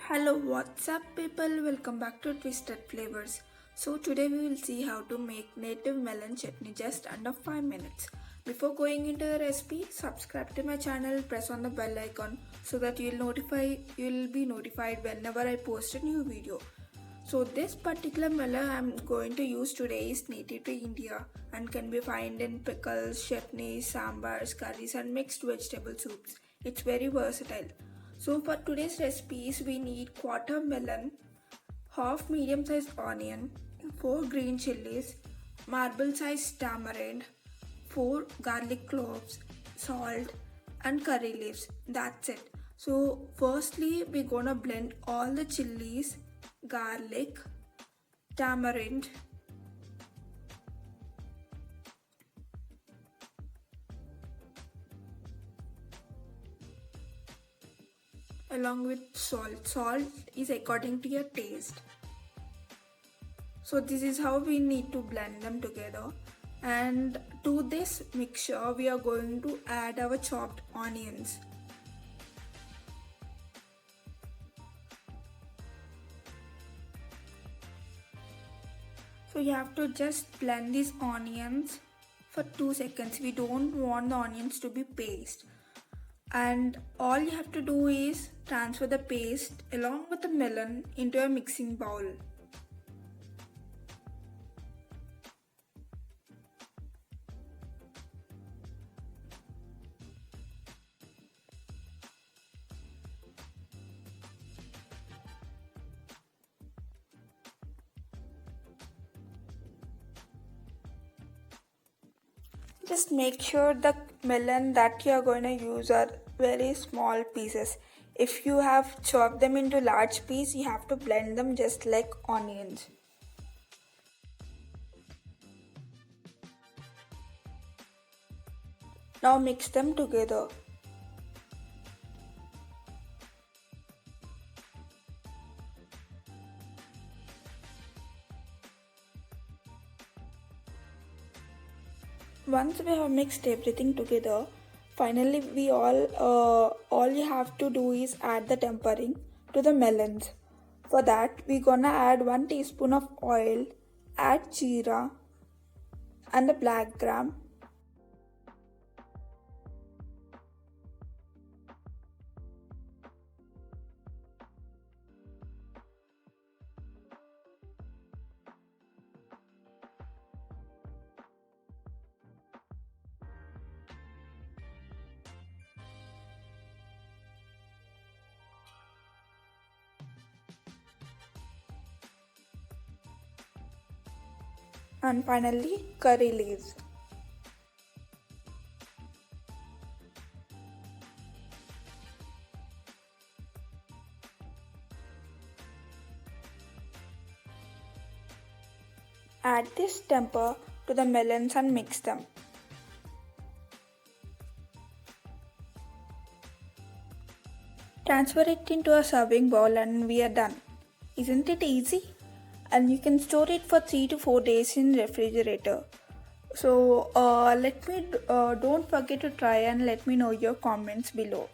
Hello, what's up people? Welcome back to Twisted Flavors. So today we will see how to make native melon chutney just under 5 minutes. Before going into the recipe, subscribe to my channel, press on the bell icon so that you'll be notified whenever I post a new video. So this particular melon I'm going to use today is native to India and can be found in pickles, chutneys, sambars, curries and mixed vegetable soups. It's very versatile. So for today's recipes we need quarter melon, half medium sized onion, 4 green chilies, marble sized tamarind, 4 garlic cloves, salt and curry leaves. That's it. So firstly we're gonna blend all the chilies, garlic, tamarind, along with salt. Salt is according to your taste. So this is how we need to blend them together. And to this mixture we are going to add our chopped onions. So you have to just blend these onions for 2 seconds. We don't want the onions to be paste. And all you have to do is transfer the paste along with the melon into a mixing bowl. Just make sure the melon that you are going to use are very small pieces. If you have chopped them into large pieces, you have to blend them just like onions. Now mix them together. Once we have mixed everything together, finally all you have to do is add the tempering to the melons. For that we gonna add 1 teaspoon of oil, add jeera and the black gram, and finally curry leaves. Add this temper to the melons and mix them. Transfer it into a serving bowl and we are done. Isn't it easy? And you can store it for 3 to 4 days in refrigerator. So don't forget to try and let me know your comments below.